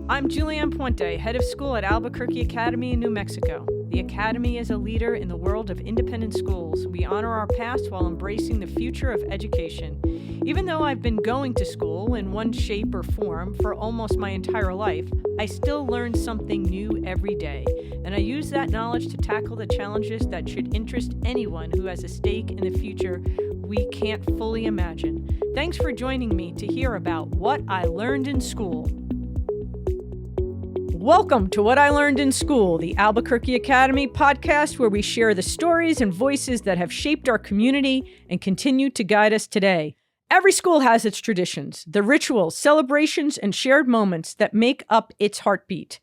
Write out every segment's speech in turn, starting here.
I'm Julianne Puente, head of school at Albuquerque Academy in New Mexico. The Academy is a leader in the world of independent schools. We honor our past while embracing the future of education. Even though I've been going to school in one shape or form for almost my entire life, I still learn something new every day. And I use that knowledge to tackle the challenges that should interest anyone who has a stake in the future we can't fully imagine. Thanks for joining me to hear about what I learned in school. Welcome to What I Learned in School, the Albuquerque Academy podcast where we share the stories and voices that have shaped our community and continue to guide us today. Every school has its traditions, the rituals, celebrations, and shared moments that make up its heartbeat.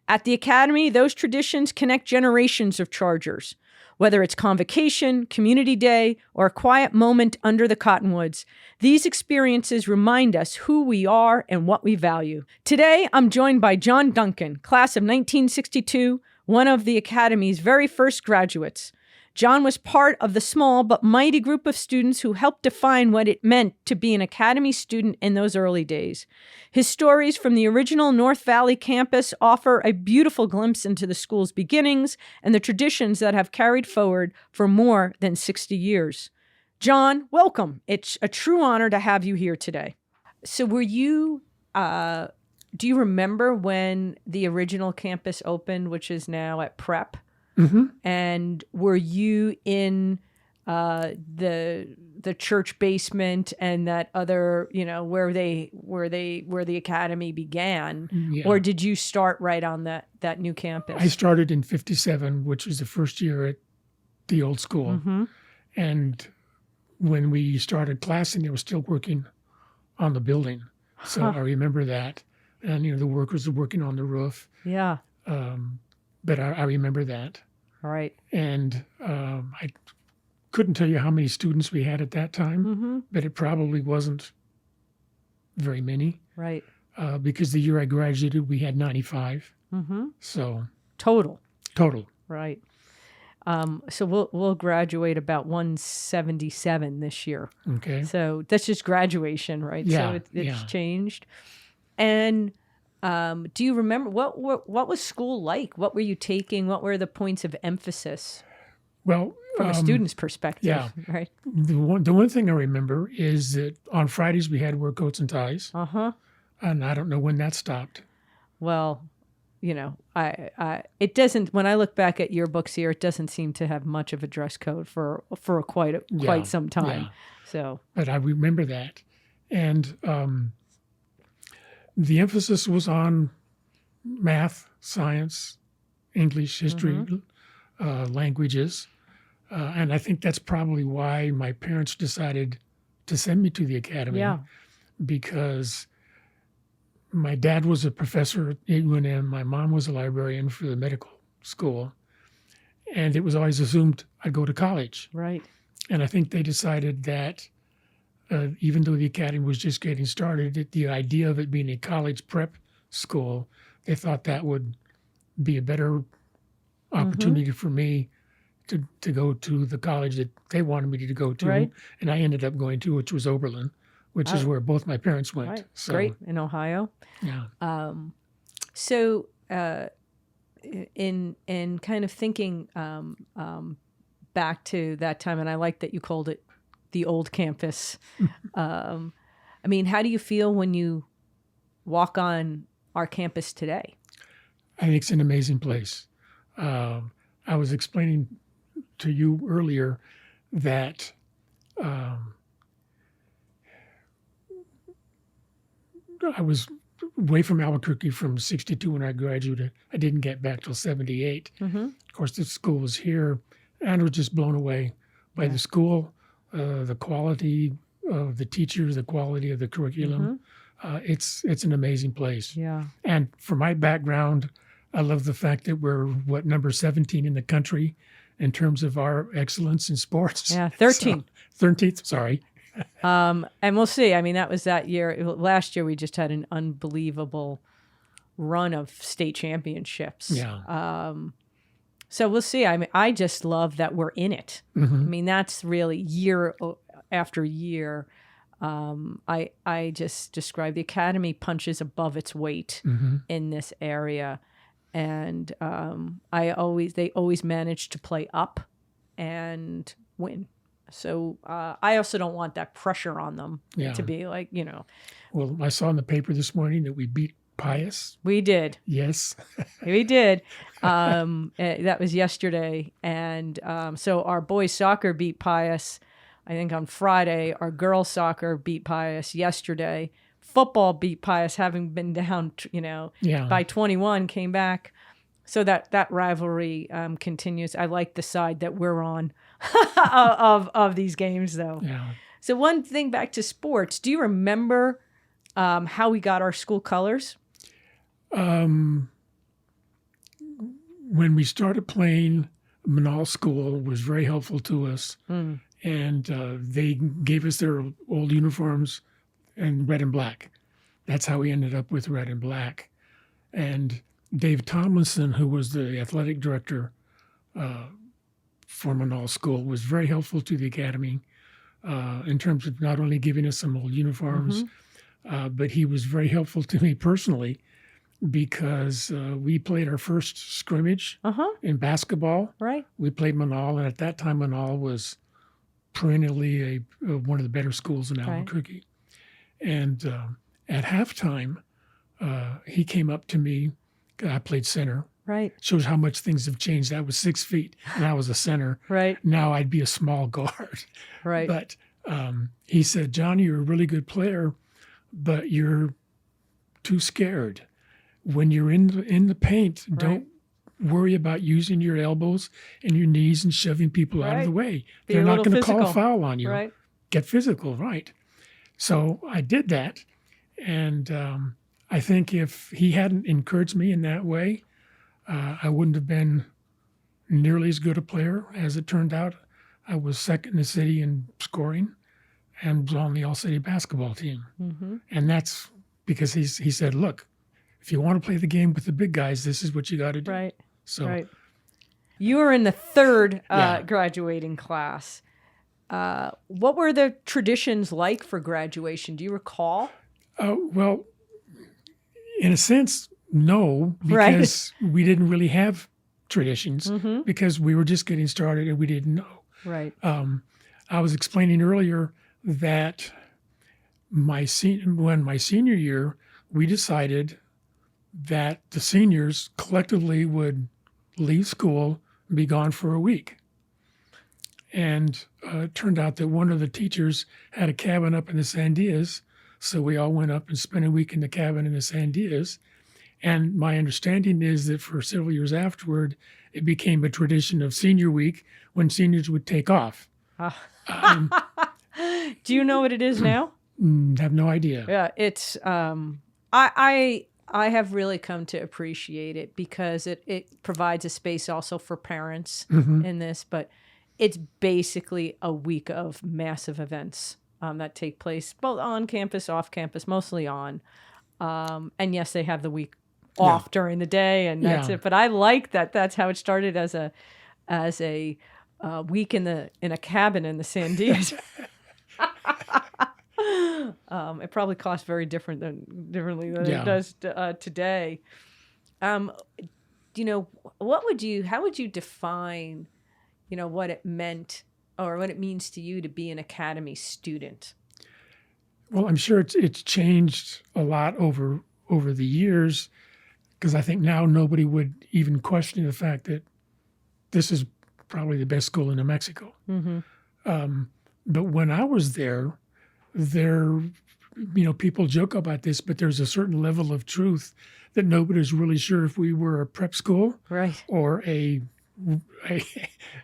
At the Academy, those traditions connect generations of Chargers. Whether it's convocation, community day, or a quiet moment under the cottonwoods, these experiences remind us who we are and what we value. Today, I'm joined by John Duncan, class of 1962, one of the Academy's very first graduates. John was part of the small but mighty group of students who helped define what it meant to be an Academy student in those early days. His stories from the original North Valley campus offer a beautiful glimpse into the school's beginnings and the traditions that have carried forward for more than 60 years. John, welcome. It's a true honor to have you here today. So do you remember when the original campus opened, which is now at Prep? Mm-hmm. And were you in the church basement and that other, where the Academy began? Yeah. Or did you start right on that new campus? I started in 57, which was the first year at the old school. Mm-hmm. And when we started classing, they were still working on the building. So I remember that. And, the workers were working on the roof. Yeah. But I remember that. All right. And I couldn't tell you how many students we had at that time, mm-hmm. but it probably wasn't very many. Right. Because the year I graduated, we had 95. Mm-hmm. So Total. Right. So we'll graduate about 177 this year. Okay. So that's just graduation, right? Yeah. So it's changed. And do you remember what was school like? What were you taking? What were the points of emphasis? Well, from a student's perspective, yeah. Right? The one thing I remember is that on Fridays we had to wear coats and ties. Uh-huh. And I don't know when that stopped. Well, it doesn't. When I look back at yearbooks here, it doesn't seem to have much of a dress code for quite some time. Yeah. So, but I remember that, and the emphasis was on math, science, English, history, mm-hmm. Languages. And I think that's probably why my parents decided to send me to the Academy. Yeah. Because my dad was a professor at UNM. My mom was a librarian for the medical school. And it was always assumed I'd go to college. Right. And I think they decided that even though the Academy was just getting started, the idea of it being a college prep school, they thought that would be a better opportunity mm-hmm. for me to go to the college that they wanted me to go to. Right. And I ended up going to, which was Oberlin, which is where both my parents went. Right. So, great, in Ohio. Yeah. So in kind of thinking back to that time, and I like that you called it the old campus. How do you feel when you walk on our campus today? I think it's an amazing place. I was explaining to you earlier that I was away from Albuquerque from 62 when I graduated. I didn't get back till 78. Mm-hmm. Of course, the school was here, and I was just blown away by the school, the quality of the teachers, the quality of the curriculum. Mm-hmm. It's an amazing place. Yeah. And for my background, I love the fact that we're, number 17 in the country in terms of our excellence in sports. Yeah, 13. So, 13th, sorry. And we'll see. That was that year. Last year, we just had an unbelievable run of state championships. Yeah. So we'll see. I just love that we're in it. Mm-hmm. That's really year after year. I just describe the academy punches above its weight in this area, and they always manage to play up and win. So I also don't want that pressure on them to be like, Well, I saw in the paper this morning that we beat Pius. We did. Yes. We did. That was yesterday. And so our boys soccer beat Pius, I think, on Friday. Our girls soccer beat Pius yesterday. Football beat Pius, having been down, by 21, came back. So that rivalry continues. I like the side that we're on of these games, though. Yeah. So one thing back to sports. Do you remember how we got our school colors? When we started playing, Manal School was very helpful to us. And they gave us their old uniforms in red and black. That's how we ended up with red and black. And Dave Tomlinson, who was the athletic director for Manal School, was very helpful to the academy in terms of not only giving us some old uniforms, but he was very helpful to me personally because we played our first scrimmage in basketball. Right. We played Manal, and at that time, Manal was perennially one of the better schools in Albuquerque. And at halftime, he came up to me. I played center. Right. Shows how much things have changed. I was 6 feet, and I was a center. Right. Now I'd be a small guard. Right. But he said, "John, you're a really good player, but you're too scared. When you're in the paint, don't worry about using your elbows and your knees and shoving people out of the way. They're not going to call a foul on you. Right. Get physical, right?" So I did that, and I think if he hadn't encouraged me in that way, I wouldn't have been nearly as good a player. As it turned out, I was second in the city in scoring and was on the all-city basketball team. And that's because he said, "Look, if you want to play the game with the big guys, this is what you got to do." Right. So you were in the third graduating class. What were the traditions like for graduation? Do you recall? Well, in a sense, no, because we didn't really have traditions because we were just getting started and we didn't know. Right. I was explaining earlier that when my senior year, we decided that the seniors collectively would leave school and be gone for a week. And it turned out that one of the teachers had a cabin up in the Sandias, so we all went up and spent a week in the cabin in the Sandias. And my understanding is that for several years afterward, it became a tradition of senior week when seniors would take off. Do you know what it is now? Have no idea. Yeah, it's I have really come to appreciate it because it provides a space also for parents in this, but it's basically a week of massive events that take place both on campus, off campus, mostly on. And yes, they have the week off during the day, and that's it. But I like that. That's how it started as a week in a cabin in the Sandias. It probably costs very differently than it does today. How would you define, what it meant or what it means to you to be an academy student? Well, I'm sure it's changed a lot over the years, because I think now nobody would even question the fact that this is probably the best school in New Mexico. But when I was there, people joke about this, but there's a certain level of truth that nobody's really sure if we were a prep school or a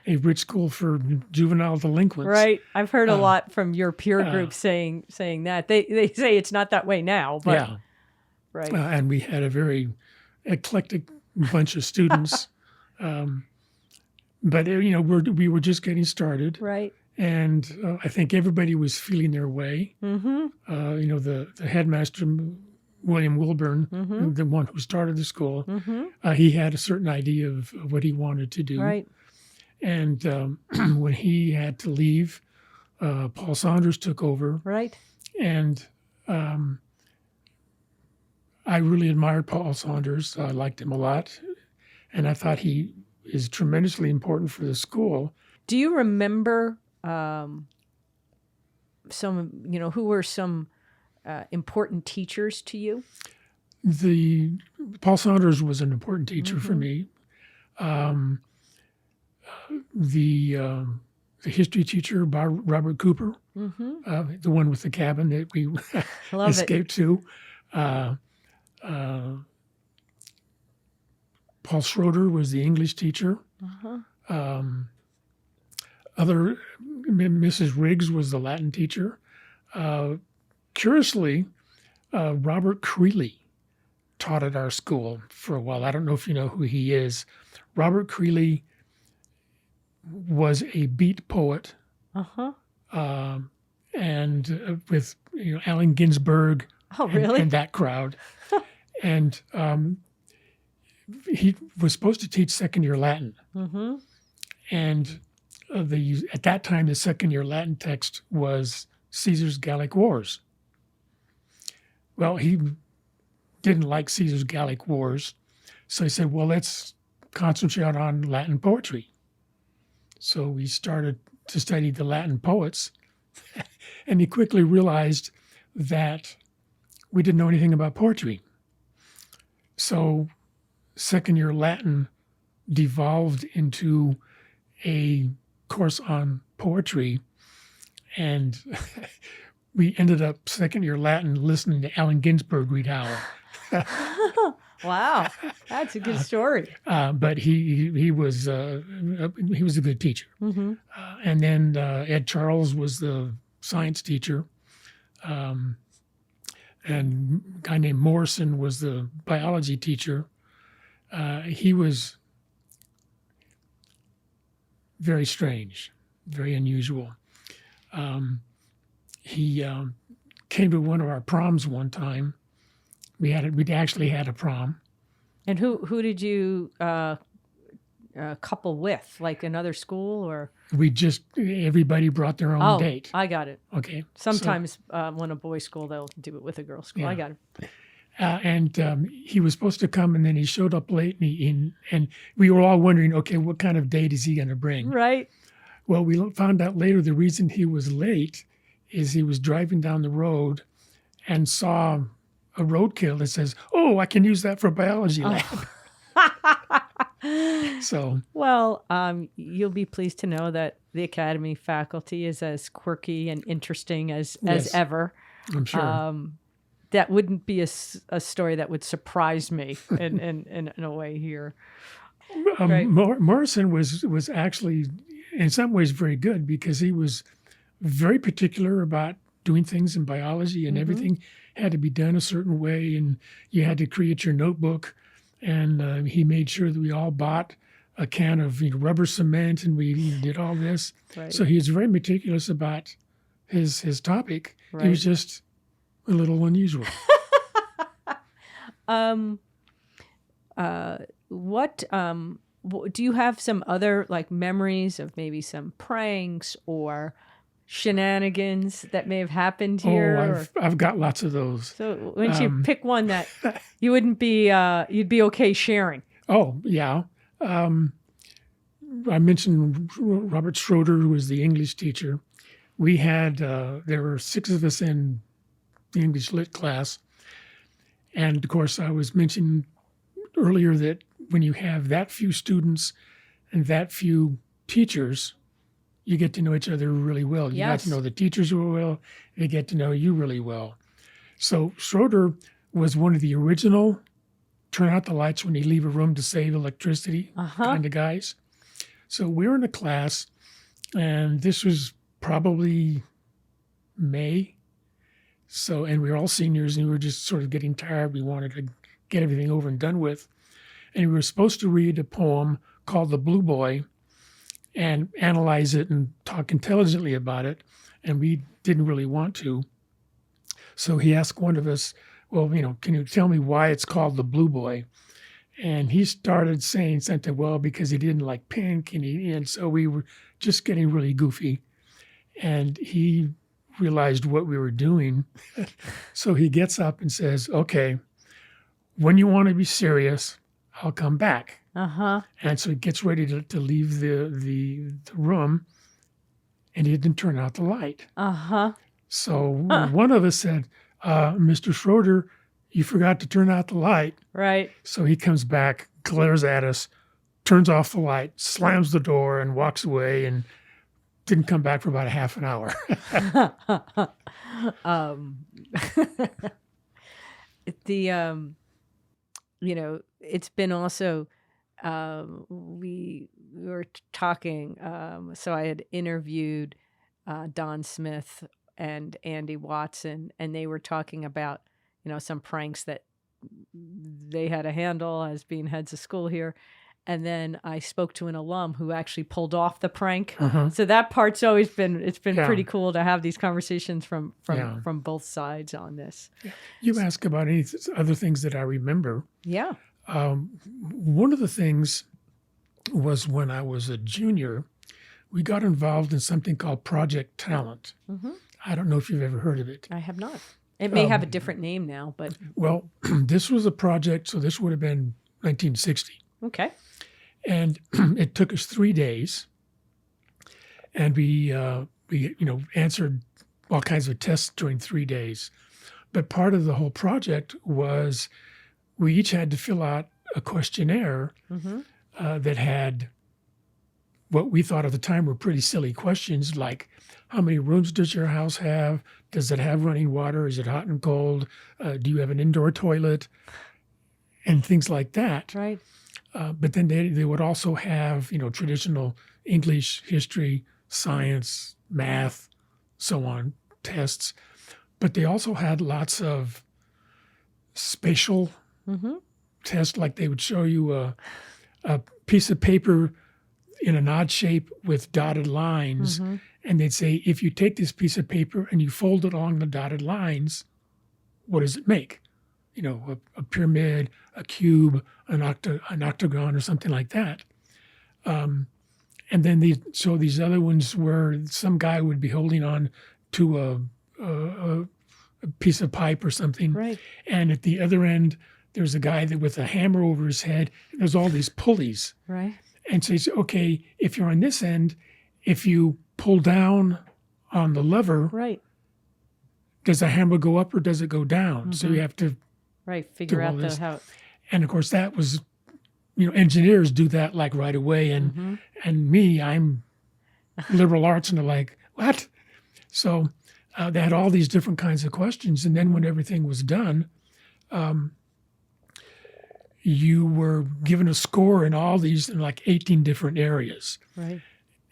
rich school for juvenile delinquents. Right. I've heard a lot from your peer group saying that. They say it's not that way now, but right. And we had a very eclectic bunch of students. But we were just getting started. Right. And I think everybody was feeling their way. The headmaster, William Wilburn, the one who started the school, he had a certain idea of what he wanted to do. Right. And when he had to leave, Paul Saunders took over. Right. And I really admired Paul Saunders. I liked him a lot. And I thought he is tremendously important for the school. Do you remember who were some important teachers to you? Paul Saunders was an important teacher for me. The history teacher, Robert Cooper, the one with the cabin that we escaped to. Paul Schroeder was the English teacher. Mrs. Riggs was the Latin teacher. Curiously, Robert Creeley taught at our school for a while. I don't know if you know who he is. Robert Creeley was a beat poet, and with Allen Ginsberg and that crowd. And he was supposed to teach second-year Latin. And at that time, the second-year Latin text was Caesar's Gallic Wars. Well, he didn't like Caesar's Gallic Wars, so he said, well, let's concentrate on Latin poetry. So we started to study the Latin poets, and he quickly realized that we didn't know anything about poetry. So second-year Latin devolved into a course on poetry, and we ended up second-year Latin listening to Allen Ginsberg read Howell. Wow, that's a good story. But he was a good teacher. And then Ed Charles was the science teacher, and a guy named Morrison was the biology teacher. He was very strange, very unusual. He came to one of our proms one time. We'd actually had a prom. And who did you couple with? Like another school or? Everybody brought their own date. I got it. Okay. Sometimes when a boys' school, they'll do it with a girls' school. Yeah. I got it. And he was supposed to come, and then he showed up late, and we were all wondering, okay, what kind of date is he going to bring? Right. Well, we found out later the reason he was late is he was driving down the road and saw a roadkill that says, "Oh, I can use that for biology lab." So. Well, you'll be pleased to know that the Academy faculty is as quirky and interesting as ever. I'm sure. That wouldn't be a story that would surprise me in a way here. Right. Morrison was actually, in some ways, very good because he was very particular about doing things in biology, and everything had to be done a certain way, and you had to create your notebook. And he made sure that we all bought a can of rubber cement, and we did all this. Right. So he was very meticulous about his topic. Right. He was just a little unusual. What do you have some other memories of maybe some pranks or shenanigans that may have happened here? I've got lots of those. So why don't you pick one that you wouldn't be you'd be okay sharing? Oh yeah. I mentioned Robert Schroeder, who was the English teacher. We had there were 6 of us in the English Lit class. And of course, I was mentioning earlier that when you have that few students and that few teachers, you get to know each other really well. You got to know the teachers really well. They get to know you really well. So Schroeder was one of the original turn out the lights when you leave a room to save electricity kind of guys. So we were in a class, and this was probably May. So, and we were all seniors, and we were just sort of getting tired. We wanted to get everything over and done with. And we were supposed to read a poem called The Blue Boy and analyze it and talk intelligently about it. And we didn't really want to. So he asked one of us, well, can you tell me why it's called The Blue Boy? And he started saying something, well, because he didn't like pink. And so we were just getting really goofy. And he realized what we were doing. So he gets up and says, okay, when you want to be serious, I'll come back. And so he gets ready to leave the room, and he didn't turn out the light. So one of us said, Mr. Schroeder, you forgot to turn out the light. Right. So he comes back, glares at us, turns off the light, slams the door, and walks away, and didn't come back for about a half an hour. It's been also, we were talking, so I had interviewed Don Smith and Andy Watson, and they were talking about, some pranks that they had to handle as being heads of school here. And then I spoke to an alum who actually pulled off the prank. So that part's always been, pretty cool to have these conversations from both sides on this. You ask about any other things that I remember. Yeah. One of the things was when I was a junior, we got involved in something called Project Talent. I don't know if you've ever heard of it. I have not. It may have a different name now, but... Well, this was a project, so this would have been 1960. Okay. And it took us 3 days, and we answered all kinds of tests during 3 days. But part of the whole project was we each had to fill out a questionnaire that had what we thought at the time were pretty silly questions, like how many rooms does your house have? Does it have running water? Is it hot and cold? Do you have an indoor toilet? And things like that. Right. But then they would also have, traditional English, history, science, math, so on, tests. But they also had lots of spatial tests, like they would show you a piece of paper in an odd shape with dotted lines. And they'd say, if you take this piece of paper and you fold it along the dotted lines, what does it make? A pyramid, a cube, an octagon, or something like that. And then they show these other ones where some guy would be holding on to a piece of pipe or something. Right. And at the other end, there's a guy with a hammer over his head. There's all these pulleys. Right. And so you say, okay, if you're on this end, if you pull down on the lever, right, does the hammer go up or does it go down? So you have to figure out how. And of course, that was, engineers do that like right away. And me, I'm liberal arts, and they're like, what? So they had all these different kinds of questions. And then when everything was done, you were given a score in all these, in like 18 different areas. Right.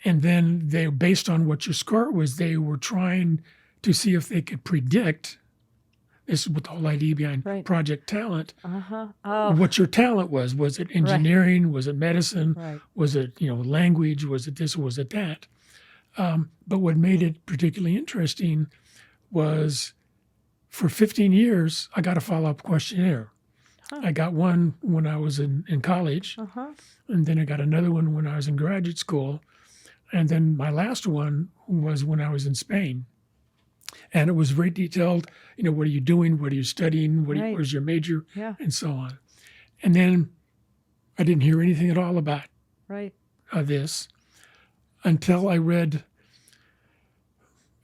And then they, based on what your score was, they were trying to see if they could predict. This is what the whole idea behind Project Talent. What your talent was. Was it engineering? Was it medicine? Was it, language? Was it this or was it that? But what made it particularly interesting was for 15 years, I got a follow-up questionnaire. I got one when I was in college, and then I got another one when I was in graduate school. And then my last one was when I was in Spain. And it was very detailed, what are you doing? What are you studying? What was your major? And so on. And then I didn't hear anything at all about this until I read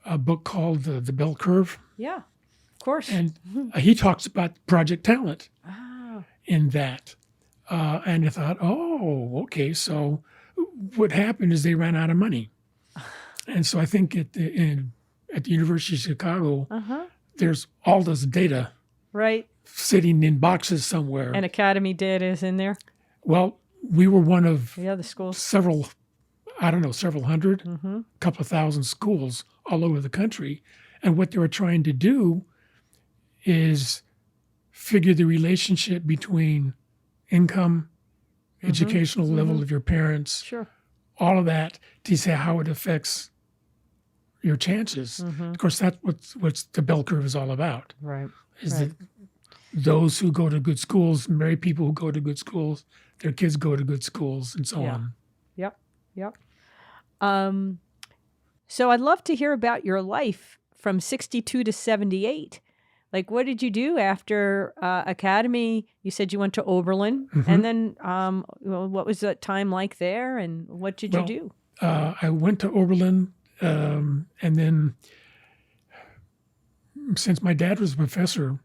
a book called The Bell Curve. Yeah, of course. And he talks about Project Talent in that. And I thought, okay, so what happened is they ran out of money. And so I think at the University of Chicago, there's all this data sitting in boxes somewhere. And Academy data is in there? Well, we were one of the schools. several hundred, a couple of thousand schools all over the country. And what they were trying to do is figure the relationship between income, educational level of your parents, all of that, to see how it affects your chances. Of course, that's what the bell curve is all about. Right. That those who go to good schools, marry people who go to good schools, their kids go to good schools, and so on. Yep. So I'd love to hear about your life from 62 to 78. Like, what did you do after academy? You said you went to Oberlin. And then what was that time like there? And what did you do? I went to Oberlin. And then since my dad was a professor,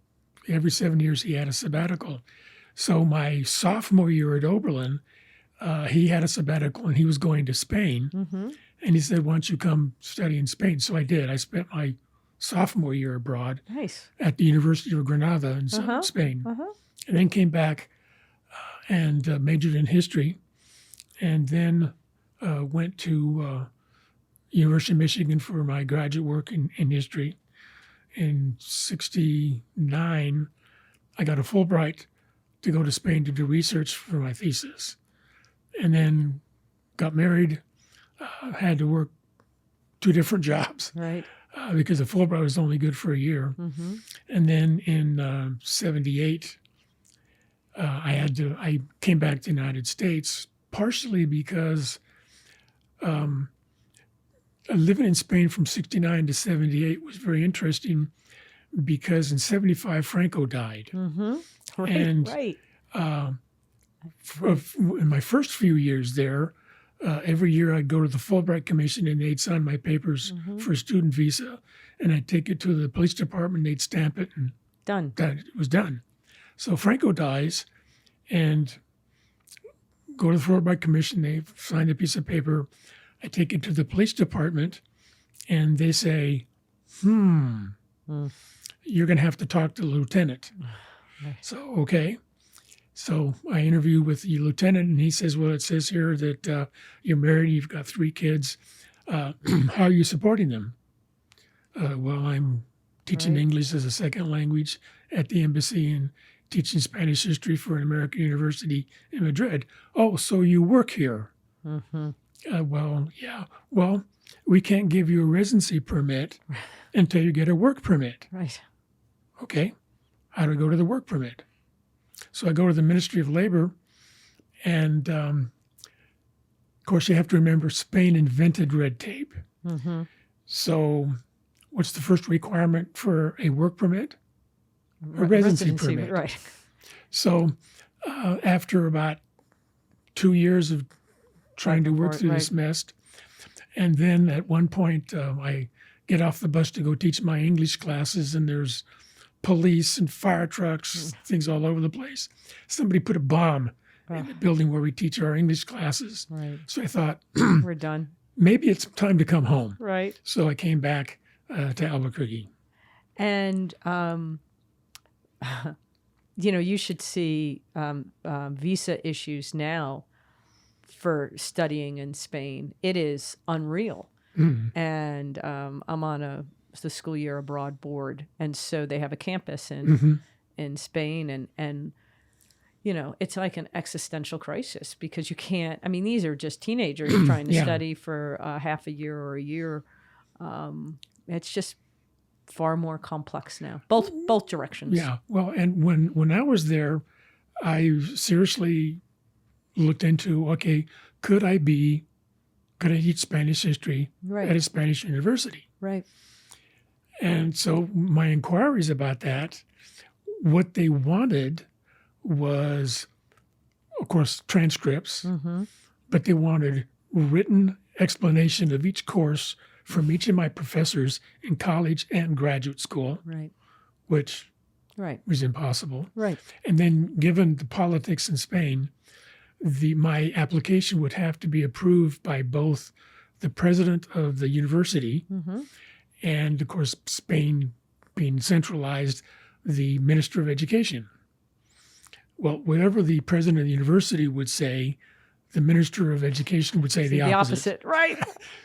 every 7 years he had a sabbatical. So my sophomore year at Oberlin, he had a sabbatical and he was going to Spain. And he said, why don't you come study in Spain? So I did. I spent my sophomore year abroad at the University of Granada in Spain. And then came back and majored in history. And then went to University of Michigan for my graduate work in history. In 1969, I got a Fulbright to go to Spain to do research for my thesis. And then got married, had to work 2 different jobs. Because the Fulbright was only good for a year. And then in 1978, I came back to the United States, partially because living in Spain from 1969 to 1978 was very interesting because in 1975, Franco died. In my first few years there, every year I'd go to the Fulbright Commission and they'd sign my papers for a student visa, and I'd take it to the police department, they'd stamp it, and it was done. So Franco dies, and go to the Fulbright Commission, they sign a piece of paper, I take it to the police department, and they say, you're going to have to talk to the lieutenant. So, okay. So I interview with the lieutenant, and he says, well, it says here that you're married, you've got 3 kids. How are you supporting them? Well, I'm teaching English as a second language at the embassy and teaching Spanish history for an American university in Madrid. Oh, so you work here? Well, yeah. Well, we can't give you a residency permit until you get a work permit. Okay. How do I go to the work permit? So I go to the Ministry of Labor, and of course you have to remember Spain invented red tape. So what's the first requirement for a work permit? A residency permit. So after about 2 years of trying to work through this mess, and then at one point I get off the bus to go teach my English classes, and there's police and fire trucks, things all over the place. Somebody put a bomb in the building where we teach our English classes. So I thought, we're done. Maybe it's time to come home. So I came back to Albuquerque. And, you should see visa issues now for studying in Spain. It is unreal. And I'm on the school year abroad board, and so they have a campus in Spain, and it's like an existential crisis because you can't. I mean, these are just teenagers trying to study for half a year or a year. It's just far more complex now, both directions. Yeah. Well, and when I was there, I seriously looked into, okay, could I teach Spanish history at a Spanish university? And so my inquiries about that, what they wanted was, of course, transcripts, but they wanted written explanation of each course from each of my professors in college and graduate school, which was impossible. And then given the politics in Spain, my application would have to be approved by both the president of the university and, of course, Spain being centralized, the Minister of Education. Well, whatever the president of the university would say, the Minister of Education would say the opposite. Right.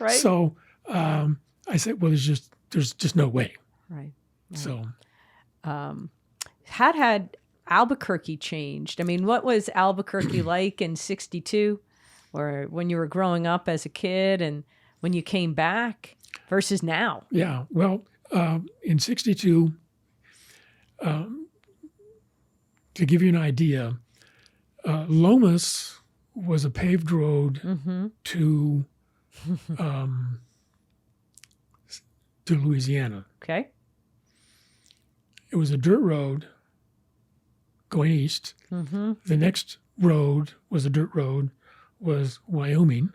So I said, well, there's just no way. So had Albuquerque changed? I mean, what was Albuquerque like in 1962, or when you were growing up as a kid, and when you came back versus now? Yeah, well, in 1962, to give you an idea, Lomas was a paved road to to Louisiana. Okay. It was a dirt road going east. Mm-hmm. The next road was a dirt road, was Wyoming.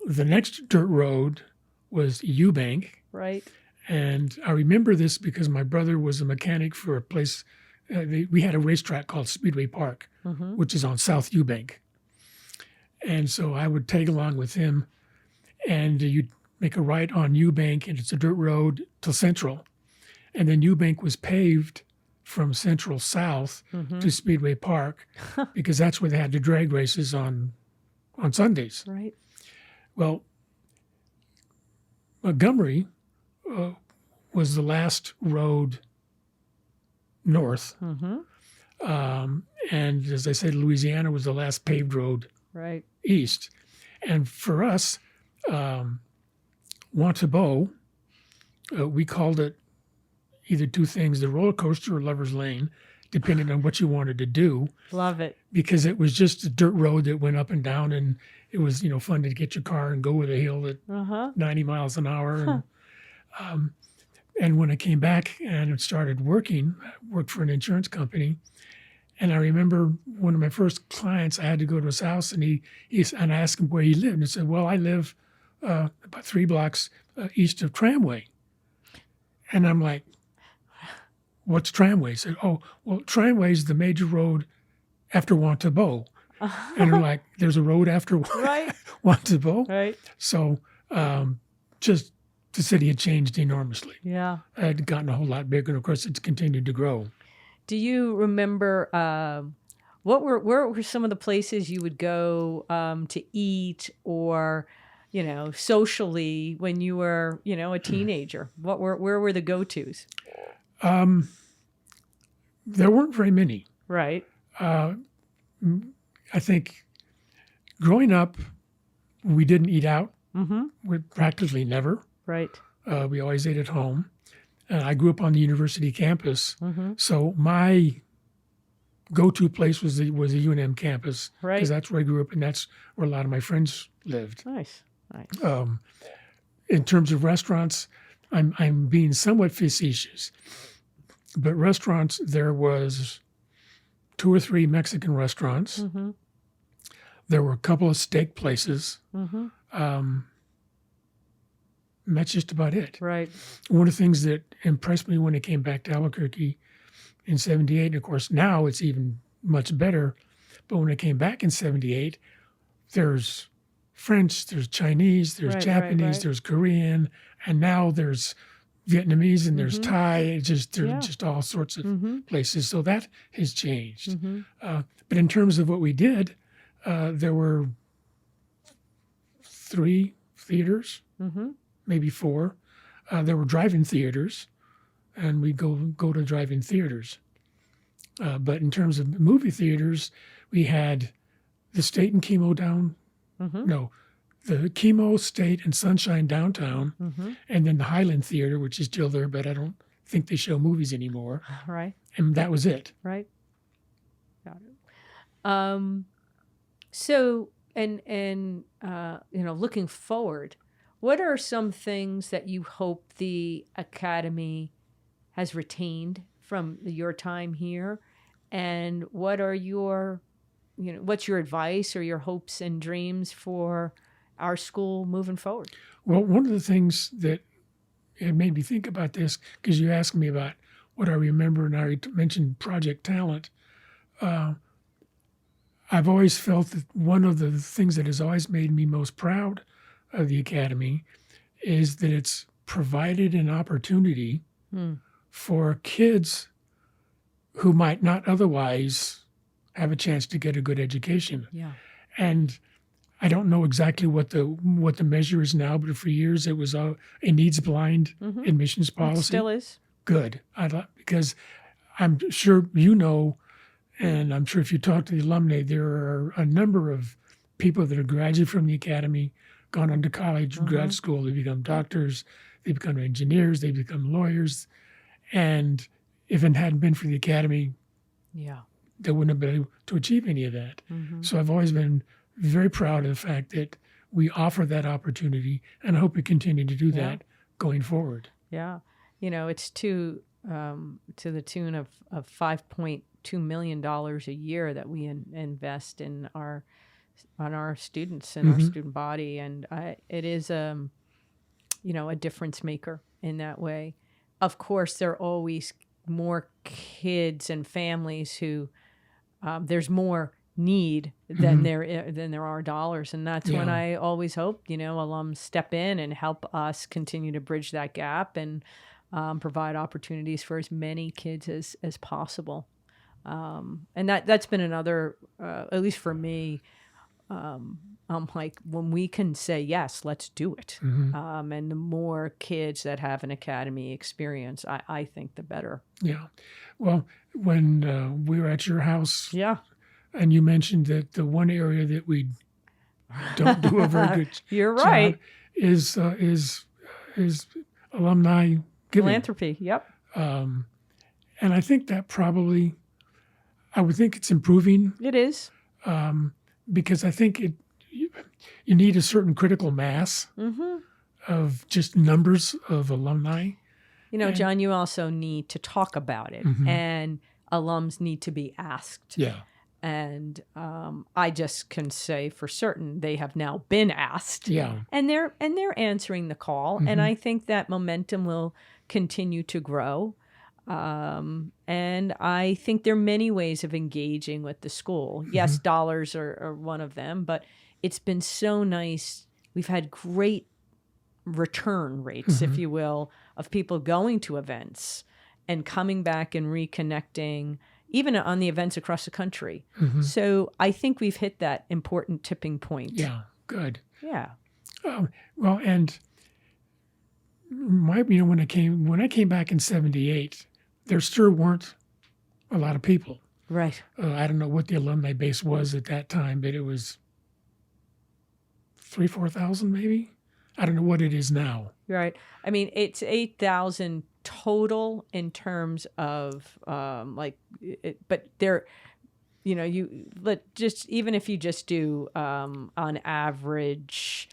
The next dirt road was Eubank. Right. And I remember this because my brother was a mechanic for a place. We had a racetrack called Speedway Park, Mm-hmm. which is on South Eubank. And so I would tag along with him, and you'd make a right on Eubank, and it's a dirt road to Central. And then Eubank was paved from Central south Mm-hmm. to Speedway Park because that's where they had the drag races on Sundays. Right. Well, Montgomery was the last road north. Mm-hmm. And as I said, Louisiana was the last paved road Right. east. And for us, Wantabeau, we called it either two things, the roller coaster or lover's lane, depending on what you wanted to do, Love it. because it was just a dirt road that went up and down, and it was, fun to get your car and go with a hill at Uh-huh. 90 miles an hour. And when I came back and started working, I worked for an insurance company. And I remember one of my first clients, I had to go to his house, and and I asked him where he lived. And he said, well, I live about 3 blocks east of Tramway. And I'm like, what's Tramway? He said, oh, well, Tramway is the major road after Wantabeau. And I'm like, there's a road after Right. Wantabeau? Right. So just the city had changed enormously. Yeah. It had gotten a whole lot bigger, and of course, it's continued to grow. Do you remember where were some of the places you would go to eat or, socially when you were, a teenager? Where were the go-tos? There weren't very many. Right. I think growing up, we didn't eat out. Mm-hmm. We practically never. Right. We always ate at home. And I grew up on the university campus, Mm-hmm. so my go-to place was the UNM campus, Right. because that's where I grew up, and that's where a lot of my friends lived. Nice. Nice. In terms of restaurants, I'm being somewhat facetious, but restaurants, there was 2 or 3 Mexican restaurants. Mm-hmm. There were a couple of steak places. Mm-hmm. And that's just about it. Right. One of the things that impressed me when I came back to Albuquerque in 78, and of course now it's even much better, but when I came back in 78, there's French, there's Chinese, there's Right, Japanese, right. there's Korean, and now there's Vietnamese and there's Mhm. Thai. It's just there's Yeah. just all sorts of Mm-hmm. places. So that has changed. Mm-hmm. But in terms of what we did, there were 3 theaters, Mm-hmm. maybe 4. There were drive-in theaters, and we'd go to drive-in theaters. But in terms of movie theaters, we had the State and Chemo Mm-hmm. the Chemo, State, and Sunshine downtown, Mm-hmm. and then the Highland Theater, which is still there, but I don't think they show movies anymore. Right. And that was it. Right. Got it. So, looking forward, what are some things that you hope the Academy has retained from your time here? And what are your, what's your advice or your hopes and dreams for our school moving forward? Well, one of the things that it made me think about this, because you asked me about what I remember, and I mentioned Project Talent. I've always felt that one of the things that has always made me most proud of the Academy is that it's provided an opportunity for kids who might not otherwise have a chance to get a good education. Yeah. And I don't know exactly what the measure is now, but for years it was a needs-blind Mm-hmm. admissions policy. It still is. Good. Because I'm sure and I'm sure if you talk to the alumni, there are a number of people that are graduated from the Academy, gone on to college, grad school, they become doctors, they become engineers, they become lawyers. And if it hadn't been for the Academy, Yeah. they wouldn't have been able to achieve any of that. Mm-hmm. So I've always been very proud of the fact that we offer that opportunity, and I hope we continue to do Yeah. that going forward. Yeah. It's to the tune of $5.2 million a year that we invest on our students and our student body. And it is, a difference maker in that way. Of course, there are always more kids and families who there's more need than there are dollars. And that's when I always hope, alums step in and help us continue to bridge that gap and provide opportunities for as many kids as possible. And that's been another, at least for me, I'm like, when we can say, yes, let's do it. And the more kids that have an academy experience, I think the better. Yeah. Well, when we were at your house, and you mentioned that the one area that we don't do a very good You're right. job is alumni giving. Philanthropy, yep. And I think that probably, I would think it's improving. It is. Because I think you need a certain critical mass of just numbers of alumni. John, you also need to talk about it, and alums need to be asked. Yeah. And I just can say for certain they have now been asked. Yeah. And they're answering the call. And I think that momentum will continue to grow. And I think there are many ways of engaging with the school. Yes, dollars are one of them, but it's been so nice. We've had great return rates, if you will, of people going to events and coming back and reconnecting, even on the events across the country. So I think we've hit that important tipping point. Yeah, good. Yeah. Well, and when I came back in '78, there still weren't a lot of people. Right. I don't know what the alumni base was at that time, but it was 3,000-4,000 maybe. I don't know what it is now. Right. I mean, it's 8,000 total in terms of but there, even if you just do on average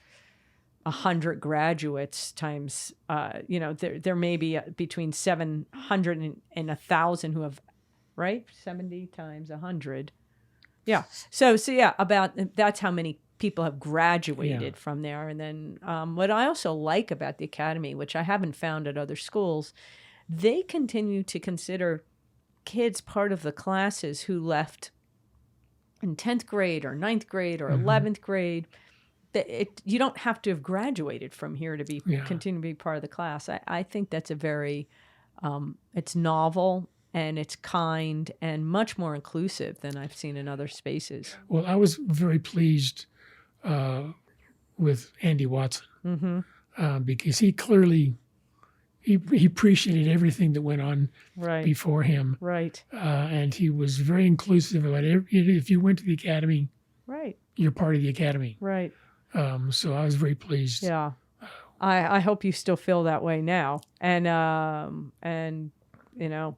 100 graduates times, there may be between 700 and 1,000 who have, right? 70 times 100. Yeah. So yeah, that's how many people have graduated from there. And then what I also like about the academy, which I haven't found at other schools, they continue to consider kids part of the classes who left in 10th grade or 9th grade or 11th grade. You don't have to have graduated from here to continue to be part of the class. I think that's a very, it's novel and it's kind and much more inclusive than I've seen in other spaces. Well, I was very pleased with Andy Watson because he clearly he appreciated everything that went on before him. Right. And he was very inclusive about it. If you went to the academy, you're part of the academy. Right. So I was very pleased. Yeah. I hope you still feel that way now. And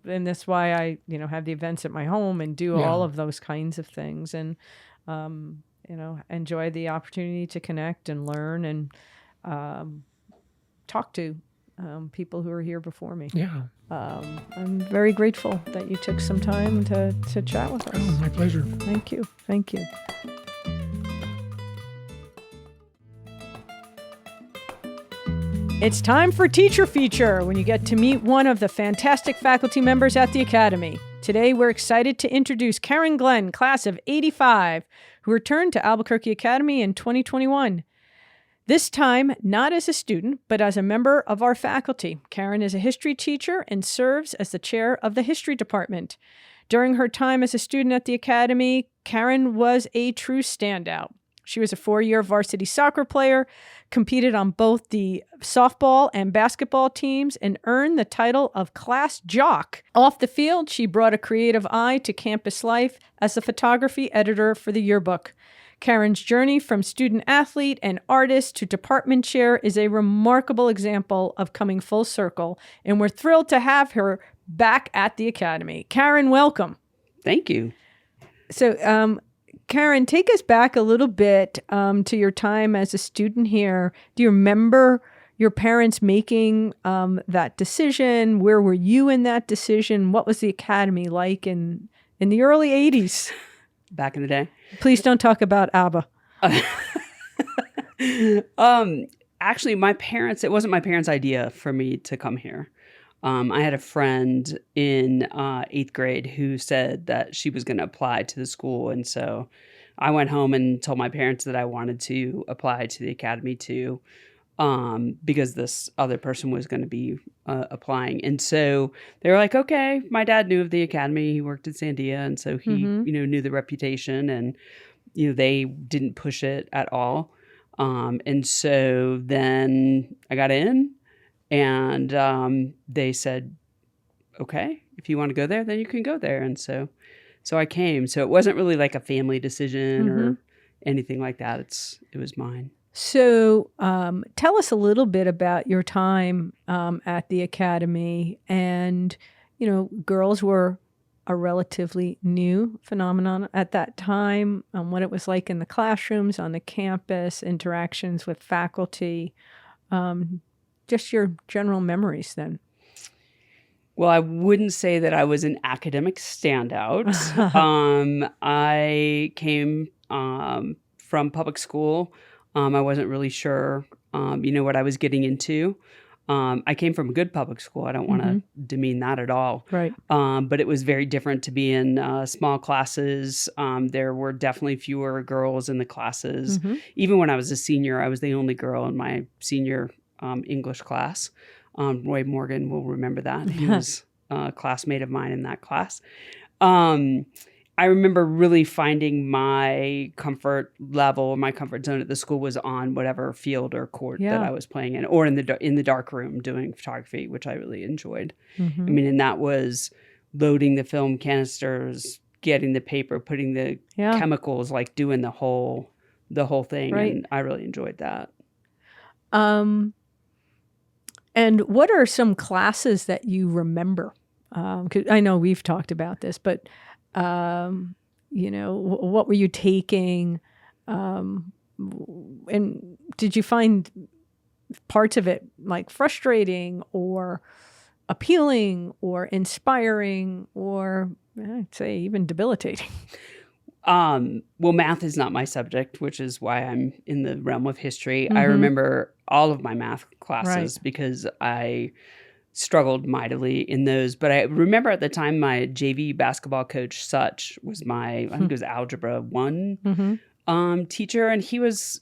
that's why I, have the events at my home and do all of those kinds of things. And, enjoy the opportunity to connect and learn and talk to people who are here before me. Yeah. I'm very grateful that you took some time to chat with us. Oh, my pleasure. Thank you. Thank you. It's time for Teacher Feature, when you get to meet one of the fantastic faculty members at the Academy. Today, we're excited to introduce Karen Glenn, class of '85, who returned to Albuquerque Academy in 2021. This time, not as a student, but as a member of our faculty. Karen is a history teacher and serves as the chair of the history department. During her time as a student at the Academy, Karen was a true standout. She was a 4-year varsity soccer player, competed on both the softball and basketball teams, and earned the title of class jock. Off the field, she brought a creative eye to campus life as a photography editor for the yearbook. Karen's journey from student athlete and artist to department chair is a remarkable example of coming full circle, and we're thrilled to have her back at the Academy. Karen, welcome. Thank you. So, Karen, take us back a little bit to your time as a student here. Do you remember your parents making that decision? Where were you in that decision? What was the academy like in the early 80s? Back in the day? Please don't talk about ABBA. Actually, it wasn't my parents' idea for me to come here. I had a friend in 8th grade who said that she was going to apply to the school. And so I went home and told my parents that I wanted to apply to the academy too, because this other person was going to be applying. And so they were like, okay, my dad knew of the academy. He worked at Sandia. And so he, knew the reputation, and, they didn't push it at all. And so then I got in. And they said, okay, if you want to go there, then you can go there. And so I came. So it wasn't really like a family decision or anything like that. It was mine. So tell us a little bit about your time at the academy. And, girls were a relatively new phenomenon at that time, what it was like in the classrooms, on the campus, interactions with faculty. Just your general memories then. Well, I wouldn't say that I was an academic standout. I came from public school. I wasn't really sure, what I was getting into. I came from a good public school. I don't want to demean that at all. Right. But it was very different to be in small classes. There were definitely fewer girls in the classes. Even when I was a senior, I was the only girl in my senior English class. Roy Morgan will remember that. He was a classmate of mine in that class. I remember really finding my comfort level, my comfort zone at the school was on whatever field or court that I was playing in, or in the dark room doing photography, which I really enjoyed. And that was loading the film canisters, getting the paper, putting the chemicals, like doing the whole thing. Right. And I really enjoyed that. And what are some classes that you remember? 'Cause I know we've talked about this, but, what were you taking? And did you find parts of it like frustrating or appealing or inspiring or I'd say even debilitating? Well, math is not my subject, which is why I'm in the realm of history. I remember all of my math classes because I struggled mightily in those. But I remember at the time my JV basketball coach, Such, was I think it was Algebra 1 teacher. And he was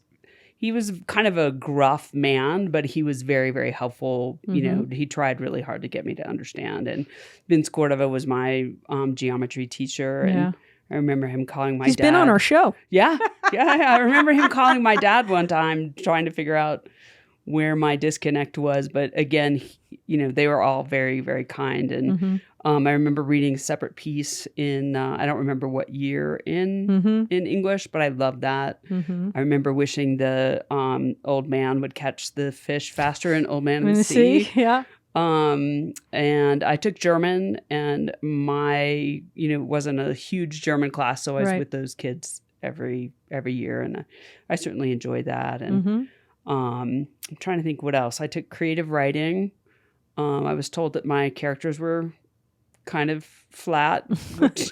kind of a gruff man, but he was very, very helpful. He tried really hard to get me to understand. And Vince Cordova was my geometry teacher. And I remember him calling my dad. He's been on our show. Yeah. I remember him calling my dad one time, trying to figure out where my disconnect was. But again, they were all very, very kind. And I remember reading a separate piece in, I don't remember what year in English, but I loved that. I remember wishing the old man would catch the fish faster in Old Man in the Sea. Yeah. And I took German, and my, it wasn't a huge German class, so I was with those kids every year, and I certainly enjoyed that. And I'm trying to think what else. I took creative writing. I was told that my characters were kind of flat. Which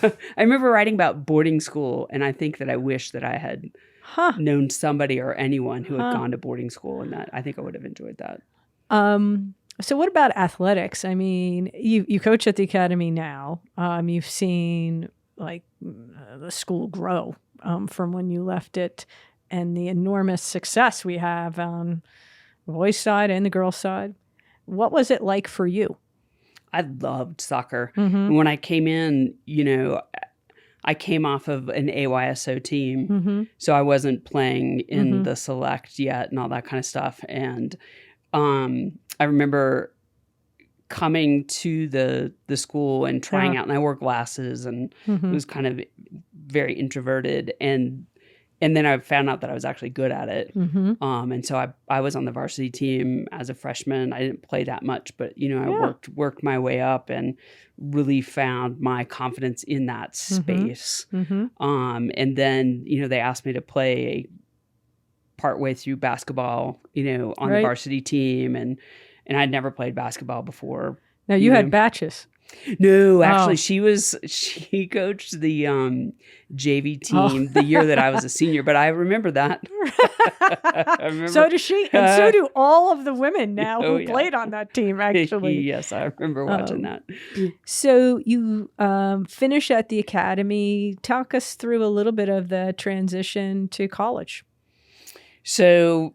I remember writing about boarding school, and I think that I wish that I had known somebody or anyone who had gone to boarding school, and that I think I would have enjoyed that. So what about athletics? I mean, you coach at the academy now. You've seen the school grow from when you left it, and the enormous success we have on the boys' side and the girls' side. What was it like for you? I loved soccer. When I came in, I came off of an AYSO team, so I wasn't playing in the select yet and all that kind of stuff. And I remember coming to the school and trying out, and I wore glasses and was kind of very introverted. And then I found out that I was actually good at it. And so I was on the varsity team as a freshman. I didn't play that much, but, I worked my way up and really found my confidence in that space. And then, they asked me to play a partway through basketball, on the varsity team, and I'd never played basketball before. Now you had batches. No, actually, she coached the JV team the year that I was a senior, but I remember that. So does she, and so do all of the women now who played on that team, actually. Yes, I remember watching that. So you finish at the academy. Talk us through a little bit of the transition to college. So,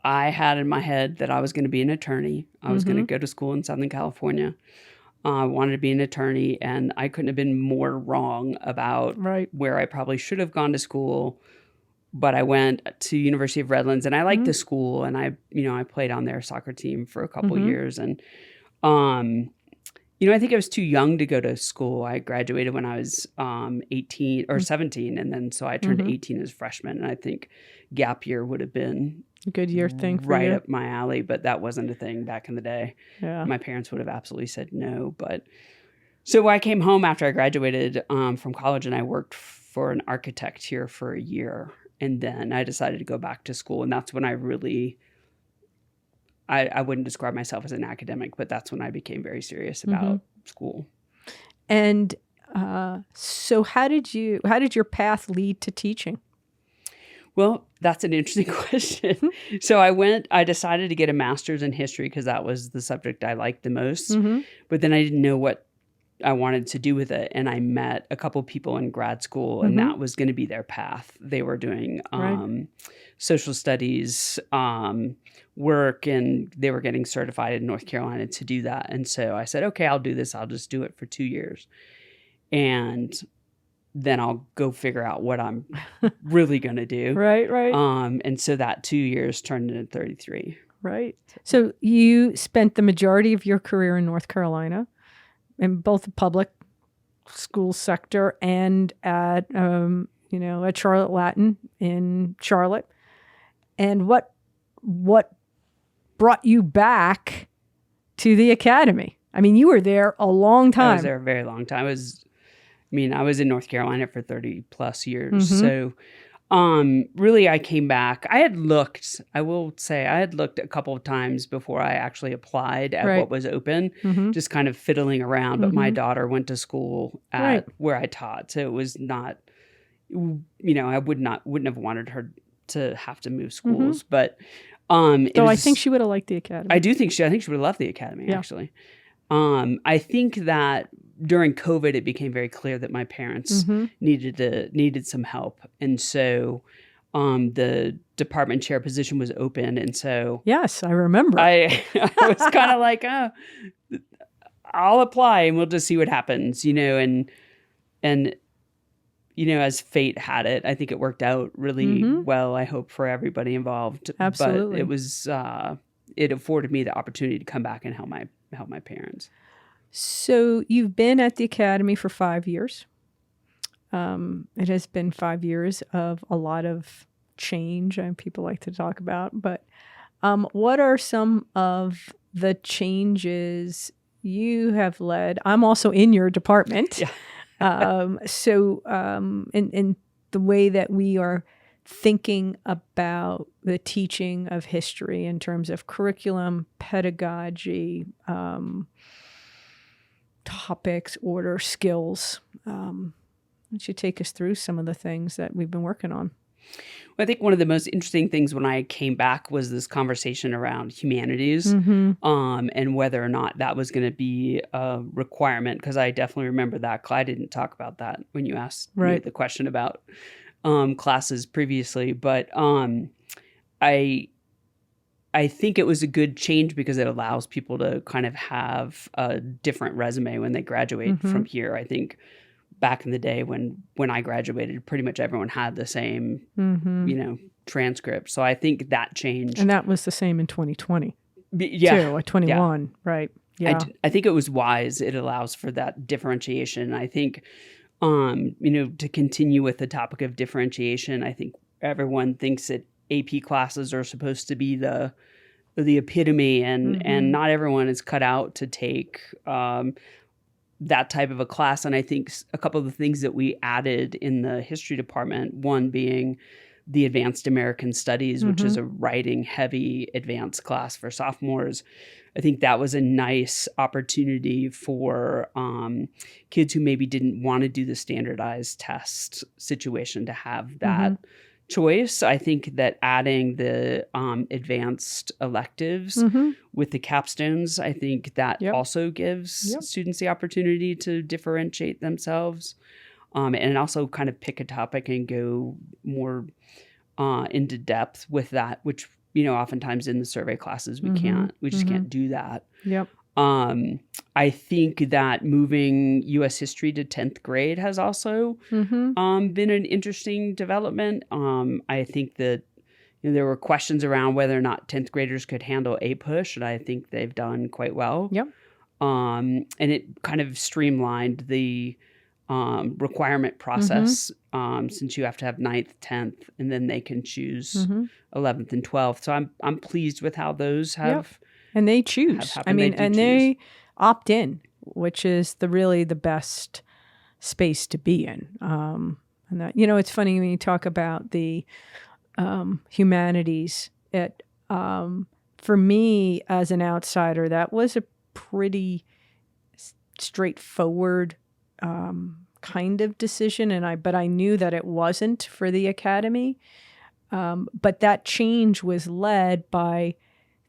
I had in my head that I was going to be an attorney. I was going to go to school in Southern California. I wanted to be an attorney, and I couldn't have been more wrong about where I probably should have gone to school. But I went to University of Redlands, and I liked the school, and I played on their soccer team for a couple of years. And, I think I was too young to go to school. I graduated when I was 18 or 17, and then so I turned 18 as a freshman. And I think gap year would have been a good year thing for right you. up my alley, but that wasn't a thing back in the day. Yeah. My parents would have absolutely said no. But so I came home after I graduated from college, and I worked for an architect here for a year. And then I decided to go back to school. And that's when I really, I wouldn't describe myself as an academic, but that's when I became very serious about school. And so how did your path lead to teaching? Well, that's an interesting question. So I decided to get a master's in history because that was the subject I liked the most. But then I didn't know what I wanted to do with it. And I met a couple people in grad school, and that was going to be their path. They were doing social studies work, and they were getting certified in North Carolina to do that. And so I said, okay, I'll do this. I'll just do it for 2 years. And then I'll go figure out what I'm really going to do. Right. And so that 2 years turned into 33. Right. So you spent the majority of your career in North Carolina, in both the public school sector and at Charlotte Latin in Charlotte. And what brought you back to the academy? I mean, you were there a long time. I was there a very long time. I was in North Carolina for 30 plus years. So really I came back. I will say I had looked a couple of times before I actually applied at what was open, just kind of fiddling around. But my daughter went to school at where I taught. So it was not, I wouldn't have wanted her to have to move schools. But I think she would have liked the academy. I think she would have loved the academy, actually. I think that during COVID, it became very clear that my parents needed some help. And so the department chair position was open. And so yes, I remember. I was kind of like, oh, I'll apply and we'll just see what happens, and as fate had it, I think it worked out really well, I hope, for everybody involved. Absolutely. But it was it afforded me the opportunity to come back and help my parents. So you've been at the academy for 5 years. It has been 5 years of a lot of change, and people like to talk about. But what are some of the changes you have led? I'm also in your department. Yeah. In the way that we are thinking about the teaching of history in terms of curriculum, pedagogy, topics, order, skills. Why don't you take us through some of the things that we've been working on? Well, I think one of the most interesting things when I came back was this conversation around humanities and whether or not that was going to be a requirement, because I definitely remember that. Clyde didn't talk about that when you asked me the question about classes previously. But I think it was a good change because it allows people to kind of have a different resume when they graduate from here. I think back in the day when I graduated, pretty much everyone had the same, transcript. So I think that changed. And that was the same in 2020. Yeah. Too, 21, right. Yeah. I think it was wise. It allows for that differentiation. I think, to continue with the topic of differentiation, I think everyone thinks that AP classes are supposed to be the epitome, and not everyone is cut out to take that type of a class. And I think a couple of the things that we added in the history department, one being the Advanced American Studies, which is a writing heavy advanced class for sophomores. I think that was a nice opportunity for kids who maybe didn't want to do the standardized test situation to have that choice. I think that adding the advanced electives with the capstones, I think that also gives students the opportunity to differentiate themselves and also kind of pick a topic and go more into depth with that, which, you know, oftentimes in the survey classes, we just can't do that. I think that moving U.S. history to 10th grade has also been an interesting development. I think that, you know, there were questions around whether or not 10th graders could handle APUSH, and I think they've done quite well. And it kind of streamlined the requirement process since you have to have 9th, 10th, and then they can choose 11th and 12th. So I'm pleased with how those have and they choose. I mean, they opt in, which is really the best space to be in. And that, you know, it's funny when you talk about the humanities. For me as an outsider, that was a pretty straightforward kind of decision, but I knew that it wasn't for the academy. But that change was led by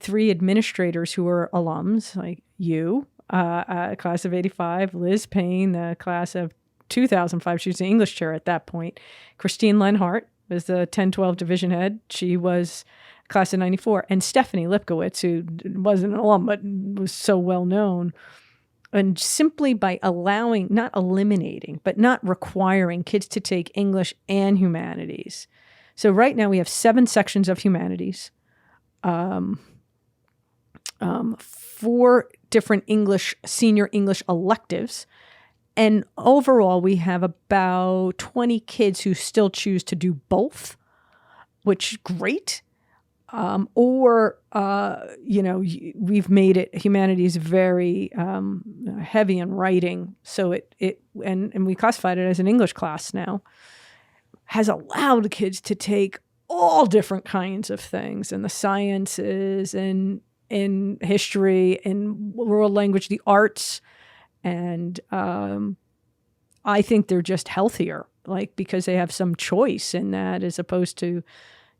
3 administrators who were alums, like you, class of 85, Liz Payne, the class of 2005. She was the English chair at that point. Christine Lenhart was the 10-12 division head. She was class of 94. And Stephanie Lipkowitz, who wasn't an alum, but was so well known. And simply by allowing, not eliminating, but not requiring kids to take English and humanities. So right now we have 7 sections of humanities, 4 different senior English electives. And overall, we have about 20 kids who still choose to do both, which is great. We've made humanities very heavy in writing. So and we classified it as an English class now, has allowed kids to take all different kinds of things in the sciences and in history, in world language, the arts. And I think they're just healthier, because they have some choice in that, as opposed to,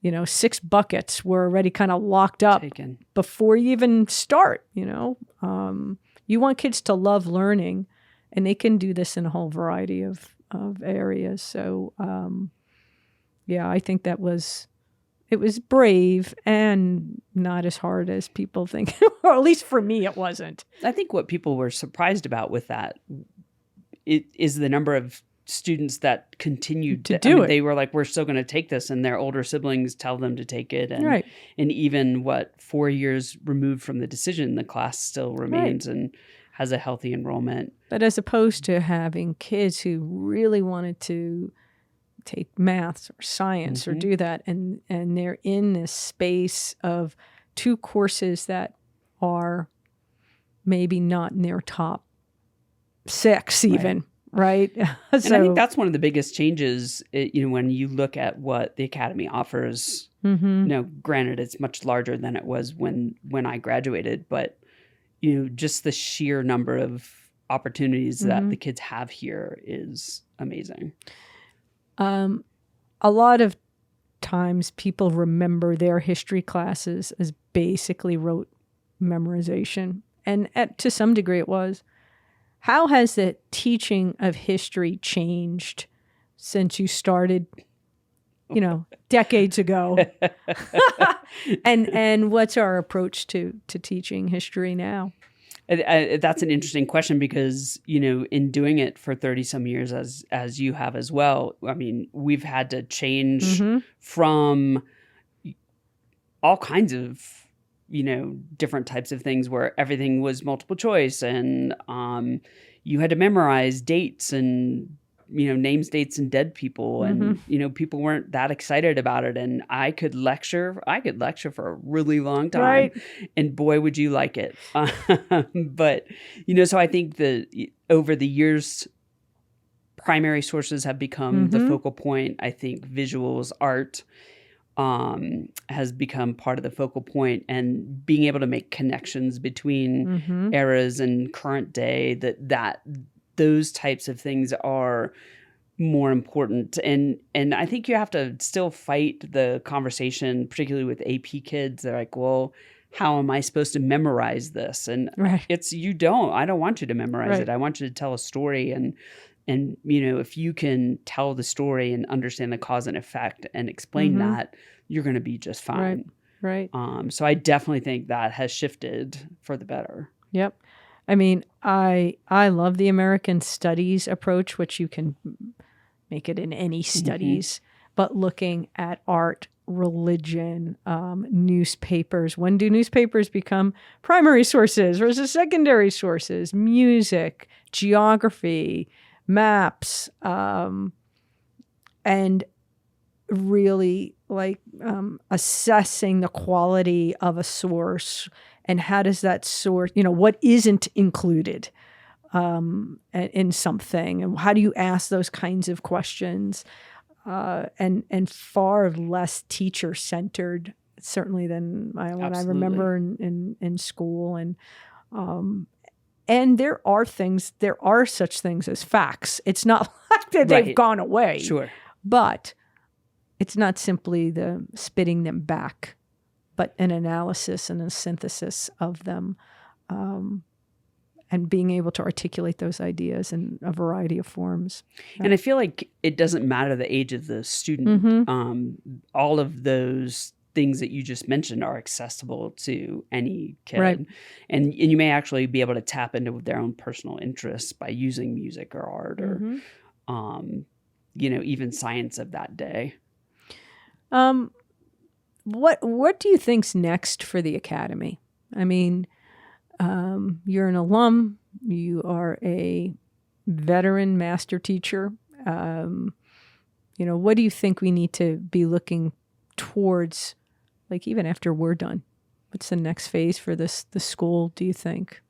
6 buckets were already kind of locked up before you even start. You want kids to love learning, and they can do this in a whole variety of areas. So, I think it was brave and not as hard as people think, or at least for me, it wasn't. I think what people were surprised about with that is the number of students that continued to do it. They were like, we're still going to take this, and their older siblings tell them to take it. And, and even 4 years removed from the decision, the class still remains and has a healthy enrollment. But as opposed to having kids who really wanted to take maths or science or do that, and they're in this space of 2 courses that are maybe not in their top 6 even. Right. And I think that's one of the biggest changes, when you look at what the academy offers. Granted, it's much larger than it was when I graduated, but, just the sheer number of opportunities that the kids have here is amazing. A lot of times people remember their history classes as basically rote memorization. And to some degree it was. How has the teaching of history changed since you started, decades ago? And what's our approach to teaching history now? That's an interesting question because, in doing it for 30 some years as you have as well, I mean, we've had to change from all kinds of different types of things where everything was multiple choice, and you had to memorize dates and, names, dates, and dead people. And, people weren't that excited about it. And I could lecture for a really long time, and boy, would you like it. But, so I think that over the years primary sources have become the focal point. I think visuals, art has become part of the focal point, and being able to make connections between eras and current day, that those types of things are more important. And I think you have to still fight the conversation, particularly with AP kids. They're like, well, how am I supposed to memorize this? And it's, I don't want you to memorize it. I want you to tell a story. And, if you can tell the story and understand the cause and effect and explain that, you're going to be just fine. Right. So I definitely think that has shifted for the better. Yep. I mean, I love the American studies approach, which you can make it in any studies, but looking at art, religion, newspapers. When do newspapers become primary sources versus secondary sources? Music, geography, maps, and really assessing the quality of a source and how does that source, what isn't included in something, and how do you ask those kinds of questions, and far less teacher centered certainly than what I remember in school, and there are such things as facts. It's not like that they've gone away. Sure. But it's not simply the spitting them back, but an analysis and a synthesis of them, and being able to articulate those ideas in a variety of forms. And I feel like it doesn't matter the age of the student. All of those things that you just mentioned are accessible to any kid. Right. And you may actually be able to tap into their own personal interests by using music or art or, even science of that day. What do you think's next for the Academy? I mean, you're an alum, you are a veteran master teacher. What do you think we need to be looking towards, even after we're done? What's the next phase for the school, do you think?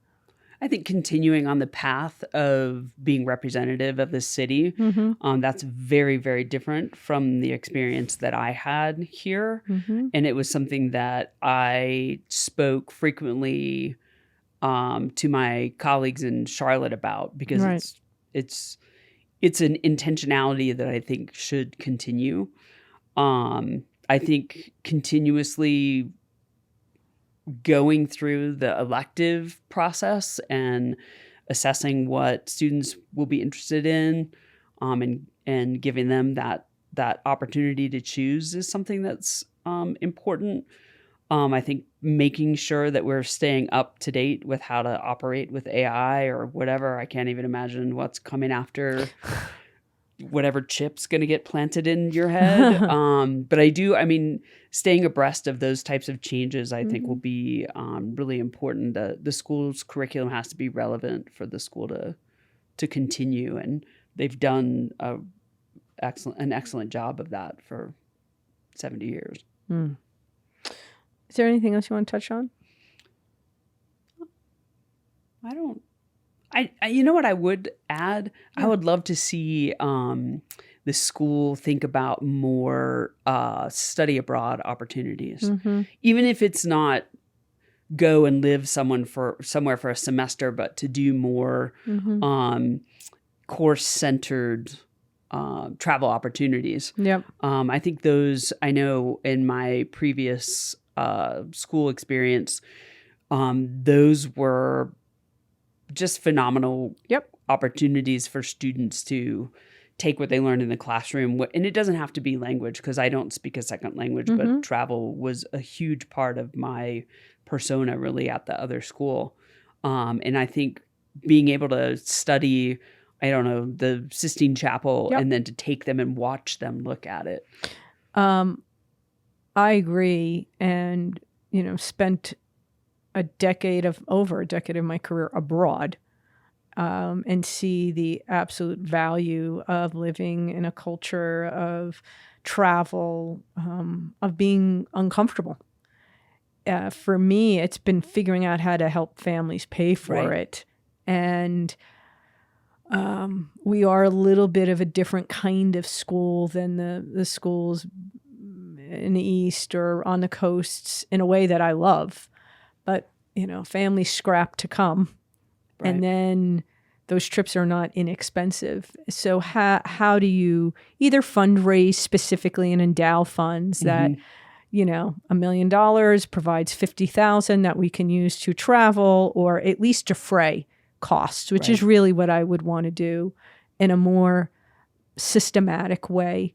I think continuing on the path of being representative of the city, that's very, very different from the experience that I had here. And it was something that I spoke frequently to my colleagues in Charlotte about, because it's an intentionality that I think should continue. I think continuously going through the elective process and assessing what students will be interested in, and giving them that opportunity to choose is something that's important. I think making sure that we're staying up to date with how to operate with AI or whatever. I can't even imagine what's coming after whatever chip's going to get planted in your head. But staying abreast of those types of changes, I think will be really important. The school's curriculum has to be relevant for the school to continue. And they've done an excellent job of that for 70 years. Is there anything else you want to touch on? You know what I would add? I would love to see the school think about more study abroad opportunities, even if it's not go and live somewhere for a semester, but to do more course-centered travel opportunities. Yep. I think those, I know in my previous school experience, those were just phenomenal opportunities for students to take what they learned in the classroom. And it doesn't have to be language, because I don't speak a second language, but travel was a huge part of my persona really at the other school. And I think being able to study, the Sistine Chapel and then to take them and watch them look at it. I agree. And, spent over a decade of my career abroad, and see the absolute value of living in a culture of travel, of being uncomfortable. For me, it's been figuring out how to help families pay for it. And We are a little bit of a different kind of school than the schools in the East or on the coasts in a way that I love. But, families scrap to come. Right. And then those trips are not inexpensive. So how do you either fundraise specifically and endow funds that, $1 million provides $50,000 that we can use to travel or at least defray costs, which is really what I would want to do in a more systematic way.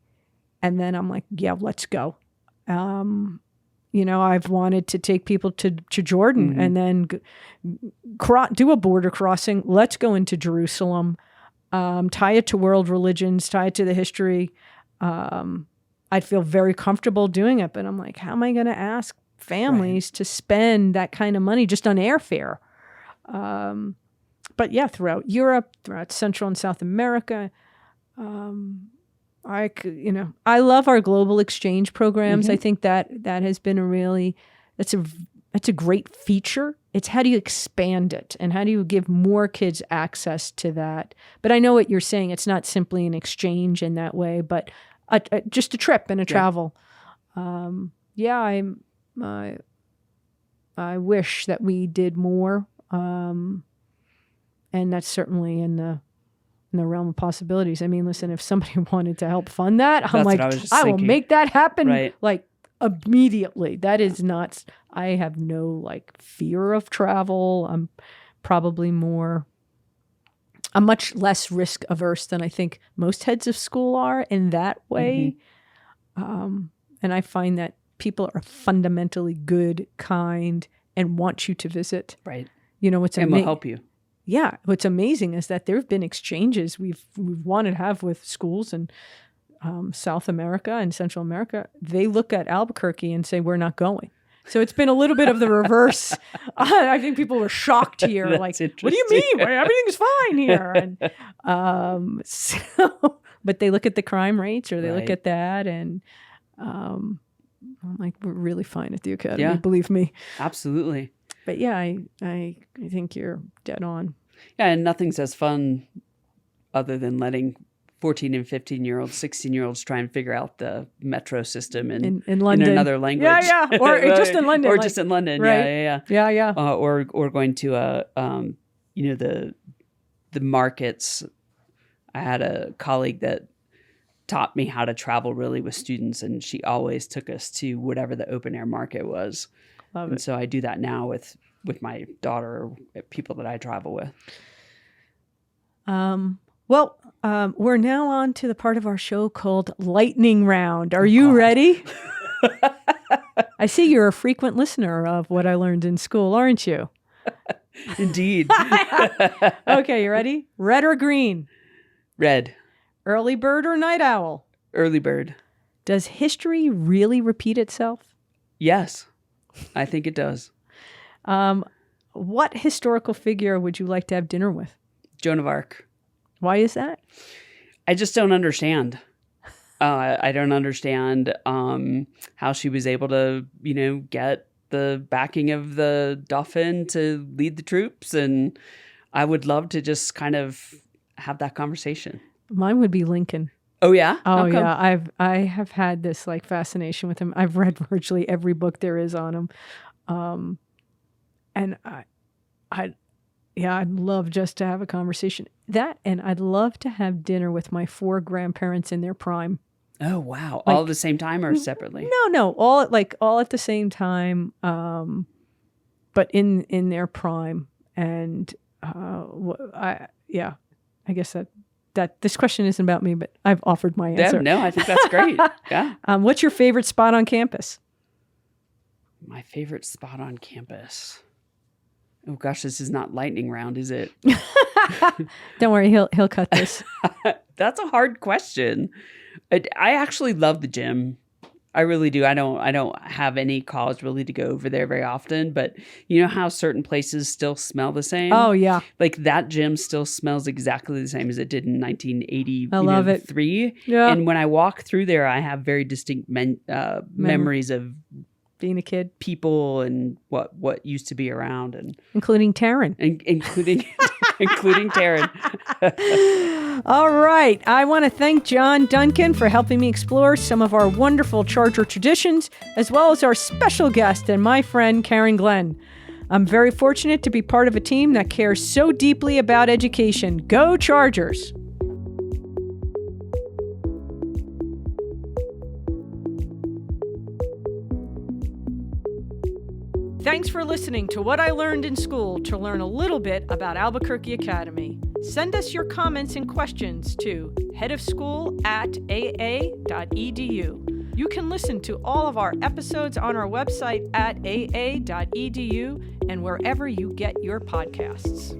And then I'm like, yeah, let's go. I've wanted to take people to Jordan and then do a border crossing. Let's go into Jerusalem, tie it to world religions, tie it to the history. I'd feel very comfortable doing it, but I'm like, how am I going to ask families to spend that kind of money just on airfare? But yeah, throughout Europe, throughout Central and South America, I love our global exchange programs. I think that has been that's a great feature. It's how do you expand it and how do you give more kids access to that? But I know what you're saying. It's not simply an exchange in that way, but just a trip and a travel. I wish that we did more. And that's certainly in the realm of possibilities. I mean, listen, if somebody wanted to help fund that, I'm like, I will make that happen like immediately. That is not, I have no fear of travel. I'm much less risk averse than I think most heads of school are in that way. And I find that people are fundamentally good, kind, and want you to visit. Right. What's and will help you. Yeah. What's amazing is that there have been exchanges we've wanted to have with schools in South America and Central America. They look at Albuquerque and say, we're not going. So it's been a little bit of the reverse. I think people were shocked here. Like, what do you mean? Everything's fine here. And but they look at the crime rates or they look at that and I'm like, we're really fine at the academy, believe me. Absolutely. But yeah, I think you're dead on. Yeah, and nothing's as fun other than letting 14 and 15-year-olds, 16-year-olds try and figure out the metro system in London. In another language. Yeah, or just in London. Or just in London, right. Yeah. Or going to the markets. I had a colleague that taught me how to travel really with students, and she always took us to whatever the open air market was. Love and it. so I do that now with my daughter or people that I travel with. We're now on to the part of our show called Lightning Round. Are you ready? I see you're a frequent listener of What I Learned in School, aren't you? Indeed. Okay, you ready? Red or green? Red. Early bird or night owl? Early bird. Does history really repeat itself? Yes, I think it does. What historical figure would you like to have dinner with? Joan of Arc. Why is that? I just don't understand. I don't understand how she was able to, get the backing of the Dauphin to lead the troops. And I would love to just kind of have that conversation. Mine would be Lincoln. Oh, yeah? Oh, yeah. I have had this fascination with him. I've read virtually every book there is on him. And I'd love just to have a conversation. That, and I'd love to have dinner with my 4 grandparents in their prime. Oh, wow. All at the same time or separately? No. All at the same time, but in their prime. And I guess that this question isn't about me, but I've offered my answer. No, I think that's great. Yeah. What's your favorite spot on campus? My favorite spot on campus. Oh gosh, this is not lightning round, is it? Don't worry, he'll cut this. That's a hard question. I actually love the gym. I really do. I don't have any cause really to go over there very often, but you know how certain places still smell the same? Oh yeah. Like that gym still smells exactly the same as it did in 1983. I love it. Yeah. And when I walk through there, I have very distinct memories of being a kid, people and what used to be around, and including Taryn, including including Taryn. All right. I want to thank John Duncan for helping me explore some of our wonderful Charger traditions, as well as our special guest and my friend, Karen Glenn. I'm very fortunate to be part of a team that cares so deeply about education. Go Chargers! Thanks for listening to What I Learned in School to learn a little bit about Albuquerque Academy. Send us your comments and questions to headofschool@aa.edu. You can listen to all of our episodes on our website at aa.edu and wherever you get your podcasts.